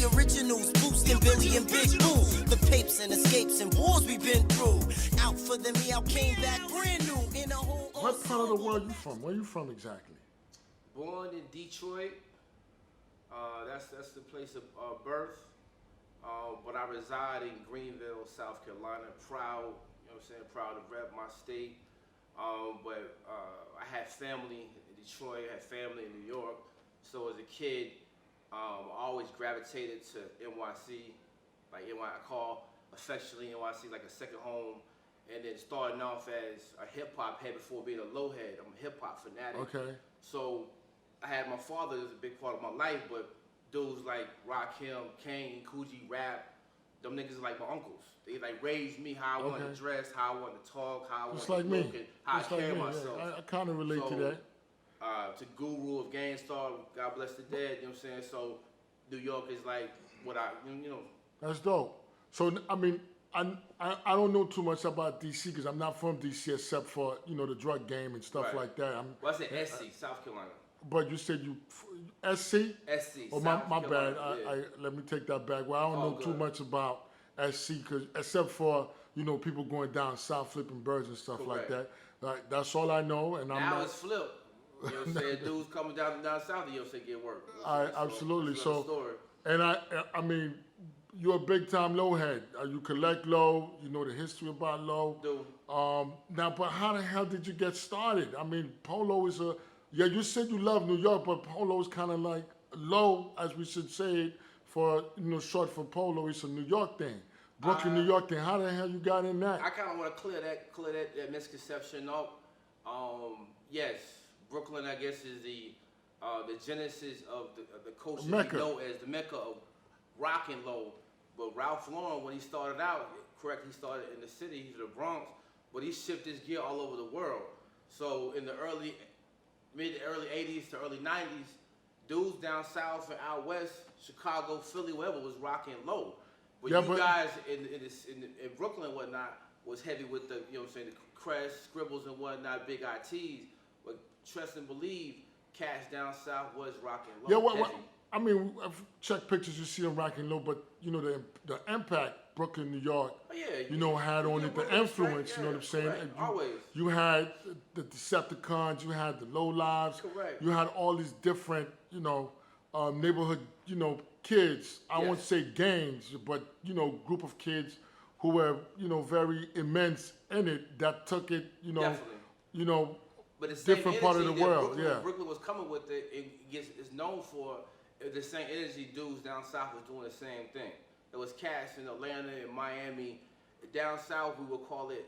the originals, boosting Billy and Big Boo. The papes and escapes and wars we've been through. Out for the me, out came back brand new in a whole. What part of the world you from? Where you from exactly? Born in Detroit. That's the place of birth. But I reside in Greenville, South Carolina. Proud, you know what I'm saying? Proud to rep my state. But I had family in Detroit. I had family in New York. So as a kid, I always gravitated to NYC, like I call affectionately NYC like a second home. And then starting off as a hip hop head before being a low head. I'm a hip hop fanatic. Okay. So I had my father as a big part of my life, but dudes like Rakim, Kane, Coogee, Rap, them niggas are like my uncles. They like raised me how I want to dress, how I want to talk, how I want to look, and how I carry myself. Yeah. I kind of relate to that. To Guru of Gang Star, God bless the dead, you know what I'm saying? So New York is like what you know. That's dope. So, I mean, I don't know too much about D.C. because I'm not from D.C. except for, you know, the drug game and stuff like that. Well, I said SC, South Carolina. But you said you SC? SC. Oh, my bad. Let me take that back. Well, I don't know too much about SC, cause except for, you know, people going down south flipping birds and stuff like that. Like, that's all I know. And now it's flipped. You know what I'm saying? Dudes coming down south, you know what I'm saying, get work. Absolutely. So, and I mean, you're a big time low head. You collect low. You know the history about low. Do. Now, but how the hell did you get started? I mean, polo is yeah. You said you love New York, but polo is kind of like low, as we should say it, for, you know, short for polo. It's a New York thing, Brooklyn, New York thing. How the hell you got in that? I kind of want to clear that misconception up. Yes, Brooklyn, I guess, is the genesis of the culture we know as the Mecca of rock and low. But Ralph Lauren, when he started out, correct, he started in the city, he's the Bronx, but he shipped his gear all over the world. So in the mid to early 80s to early 90s, dudes down south and out west, Chicago, Philly, wherever, was rocking low. But you guys in Brooklyn and whatnot was heavy with the, you know what I'm saying, the Crest, Scribbles and whatnot, big ITs. But trust and believe, cats down south was rocking low. Yeah, I mean, I've checked pictures, you see them rocking low, but you know the impact Brooklyn, New York, you know, had on it, the influence. You know what I'm saying? Always. You had the Decepticons, you had the Low Lives, you had all these different, you know, neighborhood, you know, kids. I won't say gangs, but you know, group of kids who were, you know, very immense in it that took it, you know, you know, but it's different part of the world. Brooklyn was coming with it. It's known for the same energy. Dudes down south was doing the same thing. There was cats in Atlanta and Miami. Down south, we would call it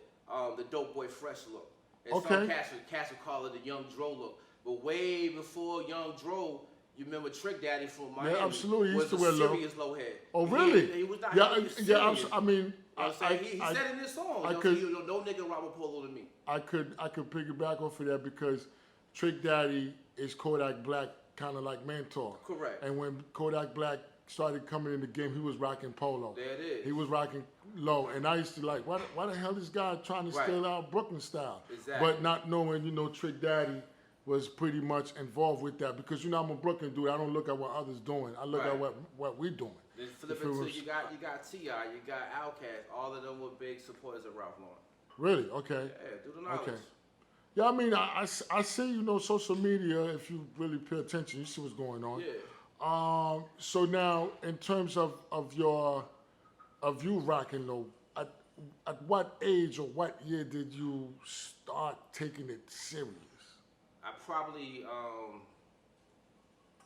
the dope boy fresh look. And some cats would call it the young Dro look. But way before young Dro, you remember Trick Daddy from Miami? Yeah, absolutely. He used to wear serious low head. Oh, really? He was not. I mean, he said in this song, no nigga rob a polo to me. I could piggyback off of that because Trick Daddy is Kodak Black, kind of like mentor. Correct. And when Kodak Black started coming in the game, he was rocking polo. There it is. He was rocking low, and I used to like, why the hell this guy trying to steal our Brooklyn style? Exactly. But not knowing, you know, Trick Daddy was pretty much involved with that because, you know, I'm a Brooklyn dude. I don't look at what others doing. I look at what we're doing. Then flip it to you got T.I., you got Outkast. All of them were big supporters of Ralph Lauren. Really? Okay. Yeah, do the knowledge. Okay. Yeah, I mean, I see, you know, social media, if you really pay attention, you see what's going on. Yeah. So now, in terms of you rocking low, at what age or what year did you start taking it serious? I probably,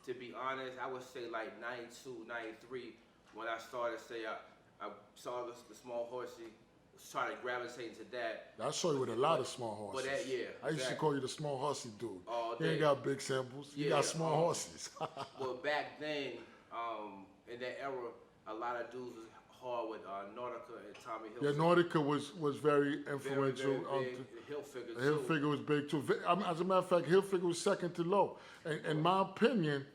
to be honest, I would say like 92, 93, when I started to say I saw the small horsey, started gravitating to that. I saw you with a lot of small horses. But I used to call you the small horsey dude. All day. You ain't got big samples. You got small horses. Well, back then, in that era, a lot of dudes was hard with Nautica and Tommy Hilfiger. Yeah, Nautica was very influential. Very big. Hilfiger too. Hilfiger was big too. As a matter of fact, Hilfiger was second to low. And in my opinion,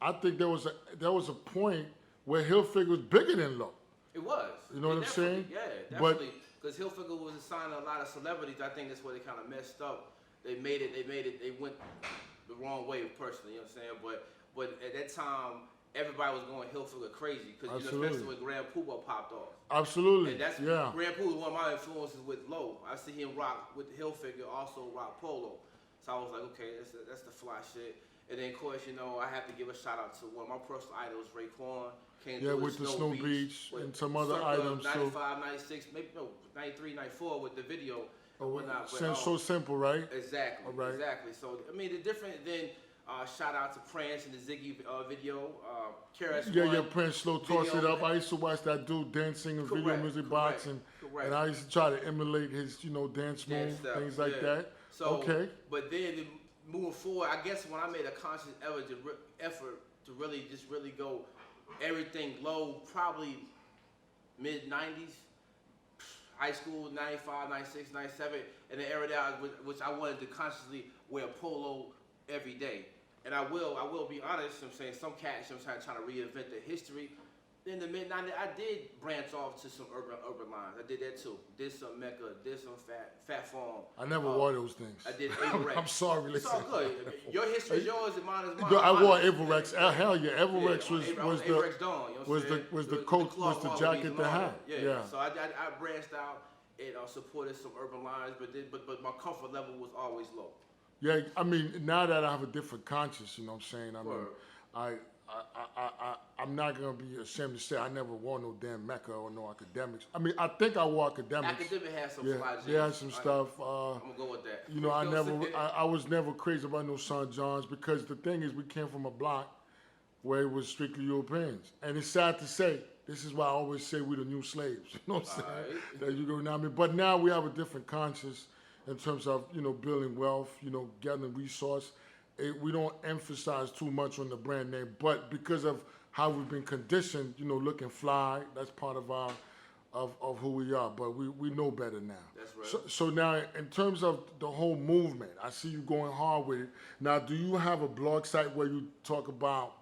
I think there was a point where Hilfiger was bigger than low. It was. You know what I'm saying? Yeah, definitely. Because Hilfiger was signing a lot of celebrities. I think that's where they kind of messed up. They went the wrong way personally, you know what I'm saying? But at that time, everybody was going Hilfiger crazy because especially when Grand Poobah popped off. Absolutely. And that's yeah. Grand Poobah was one of my influences with Low. I see him rock with the Hilfiger, also rock polo. So I was like, okay, that's the fly shit. And then of course, you know, I have to give a shout out to one of my personal idols, Raekwon. With the Snow Beach and some other items. 95, 96, maybe no, 93, 94 with the video. So simple, right? Exactly. Right. Exactly. So I mean, the different then. Shout out to Prince and the Ziggy video. Prince slow toss it up. I used to watch that dude dancing in video music box, and I used to try to emulate his, dance move, things like that. So, but then moving forward, I guess when I made a conscious effort to really go everything low, probably mid 90s, high school, 95, 96, 97, in the era that which I wanted to consciously wear polo every day. And I will be honest, I'm saying some cats, I'm trying to reinvent the history. In the mid 90s, I did branch off to some urban lines. I did that too. Did some Mecca, did some Fat Farm. I never wore those things. I did Averex. I'm sorry, listen. It's all good. Your history is yours and mine is mine. I wore Averex. Hell yeah, Averex was the coat, was the jacket to have. Yeah. So I branched out and supported some urban lines, but my comfort level was always low. Yeah, I mean, now that I have a different conscience, you know what I'm saying? I mean, I'm not going to be ashamed to say I never wore no damn Mecca or no academics. I mean, I think I wore academics. Academic has some fly jeans. They had some stuff. I'm going to go with that. You know, I was never crazy about no St. John's because the thing is we came from a block where it was strictly Europeans. And it's sad to say, this is why I always say we're the new slaves. You know what I'm saying? That you know what I mean? But now we have a different conscience in terms of, building wealth, gathering resource. We don't emphasize too much on the brand name, but because of how we've been conditioned, looking fly, that's part of our, of who we are, but we know better now. That's right. So now, in terms of the whole movement, I see you going hard with it. Now, do you have a blog site where you talk about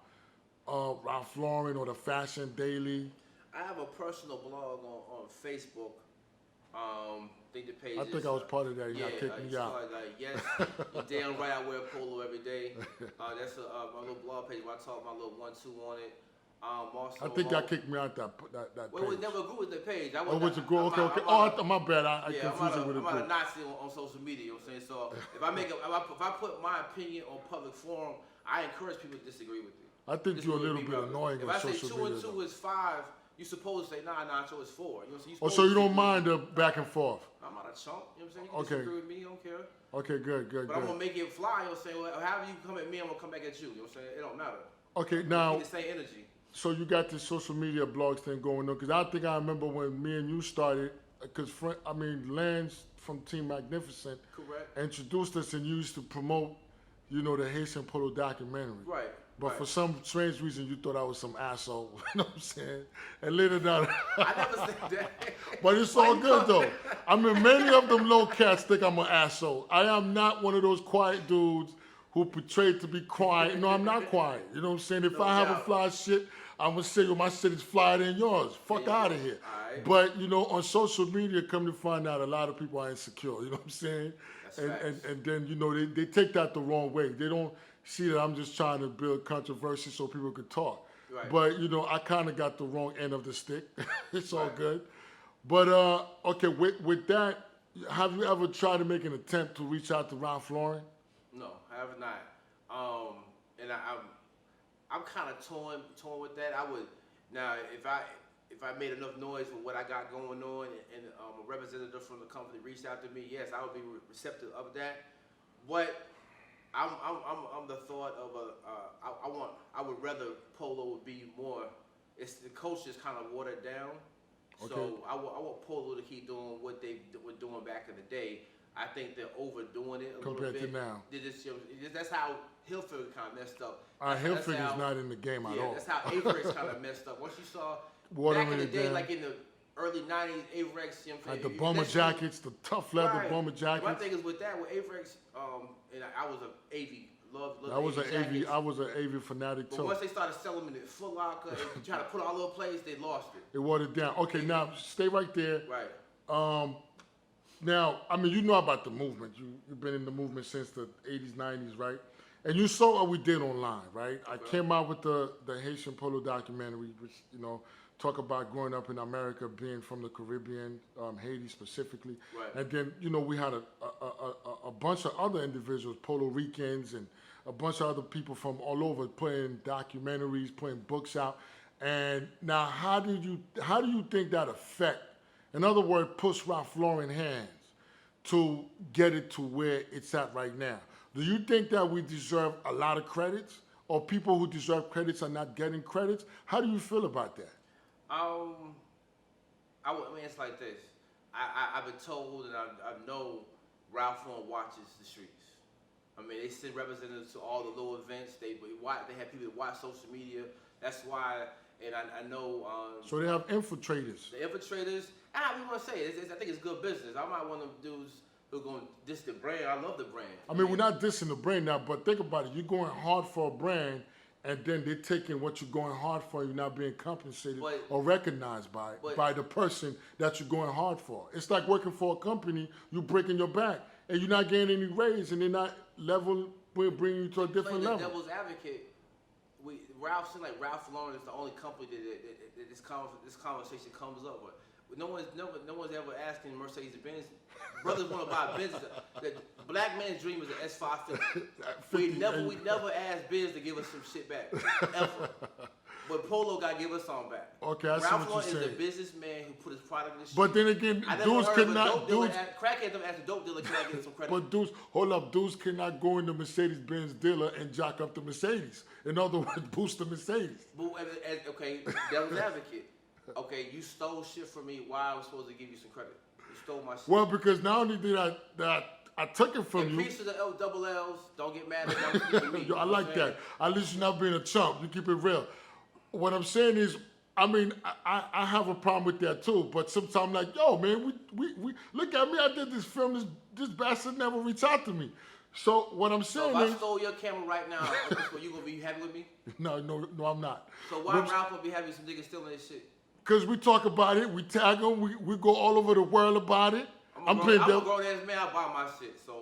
Ralph Lauren or the Fashion Daily? I have a personal blog on Facebook. I think I was part of that. You got kicked me out. Yes, you're damn right. I wear polo every day. That's my little blog page where I talk my little 1-2 on it. Also, I think y'all kicked me out that page. Well, it never grew with the page. Was it grew? Okay. My bad. I confused it with it. I'm not a Nazi on social media. You know what I'm saying? So if I put my opinion on public forum, I encourage people to disagree with it. I think you're a little bit annoying on social media. If I say 2 and 2 is 5. You're supposed to say, nah, Nacho, it's 4. So you don't mind the back and forth? I'm not a chump, you know what I'm saying? You can disagree with me, I don't care. Okay, good. But I'm going to make it fly, you know what I'm saying? Well, however you come at me, I'm going to come back at you, you know what I'm saying? It don't matter. Okay, now, the same energy. So you got this social media blogs thing going on, because I think I remember when me and you started, because, Lance from Team Magnificent introduced us and used to promote, the Haitian Polo documentary. Right. But for some strange reason, you thought I was some asshole. You know what I'm saying? And later down, I never said that. But it's all good though. Many of them low cats think I'm an asshole. I am not one of those quiet dudes who portray to be quiet. No, I'm not quiet. You know what I'm saying? If I have a fly shit, I'm gonna say, my shit is flyer than yours. Fuck out of here. Right. But on social media, come to find out, a lot of people are insecure. You know what I'm saying? And then they take that the wrong way. They don't see that I'm just trying to build controversy so people can talk. Right. But, I kind of got the wrong end of the stick. It's all good. But, okay, with that, have you ever tried to make an attempt to reach out to Ralph Lauren? No, I have not. And I'm kind of torn with that. I would, now, if I made enough noise for what I got going on and a representative from the company reached out to me, yes, I would be receptive of that. But I'm the thought of I would rather polo would be more. It's the culture is kind of watered down, so I want polo to keep doing what they were doing back in the day. I think they're overdoing it a little bit. Compared to now. That's how Hilfiger kind of messed up. Hilfiger's not in the game at all. That's how Averex kind of messed up. Once you saw back in the day, like in the early 90s, Averex, the bomber jackets, the tough leather bomber jackets. My thing is with Averex, and I was an AV. I was an AV fanatic too. But once they started selling them in Foot Locker and trying to put all over the place, they lost it. It watered down. Okay, now stay right there. Right. Now, you know about the movement. You've been in the movement since the 80s, 90s, right? And you saw what we did online, right? I came out with the Haitian Polo documentary, which, you know, talk about growing up in America, being from the Caribbean, Haiti specifically. Right. And then, you know, we had a bunch of other individuals, Puerto Ricans and a bunch of other people from all over putting documentaries, putting books out. And now how do you think that affect, in other words, push Ralph Lauren hands to get it to where it's at right now? Do you think that we deserve a lot of credits, or people who deserve credits are not getting credits? How do you feel about that? I mean, it's like this. I've been told, and I know Ralph Lauren watches the streets. I mean, they send representatives to all the little events. They have people that watch social media. That's why, and I know. So they have infiltrators. The infiltrators. I don't want to say it. I think it's good business. I'm not one of them dudes who are going to diss the brand. I love the brand. I mean, we're not dissing the brand now, but think about it. You're going hard for a brand, and then they're taking what you're going hard for. You're not being compensated or recognized by the person that you're going hard for. It's like working for a company. You're breaking your back, and you're not getting any raise, and they're not bringing you to a different level. Devil's advocate. Ralph Lauren is the only company that this conversation comes up with. No one's ever asking Mercedes-Benz. Brothers want to buy Benz. The black man's dream is an S550. We never asked Benz to give us some shit back ever. But Polo got to give us something back. Okay, I see Ralph what you're Lauren is saying. a businessman who put his product in the street. But then again, dudes cannot. Crackhead don't ask a dope dealer, can I get some credit? But dudes cannot go in the Mercedes-Benz dealer and jack up the Mercedes. In other words, boost the Mercedes. Okay, devil's advocate. Okay, you stole shit from me. Why am I supposed to give you some credit? You stole my shit. Well, because not only did I took it from you. Increase to the double L's. Don't get mad at me. I like that. At least you're not being a chump. You keep it real. What I'm saying is, I mean, I have a problem with that too. But sometimes I'm like, yo, man, we look at me. I did this film. This bastard never reached out to me. So what I'm saying is, if I stole your camera right now, you gonna be happy with me? No, I'm not. So why Ralph gonna be happy with some niggas stealing this shit? Because we talk about it, we tag them, we go all over the world about it. I'm a grown ass man. I buy my shit. So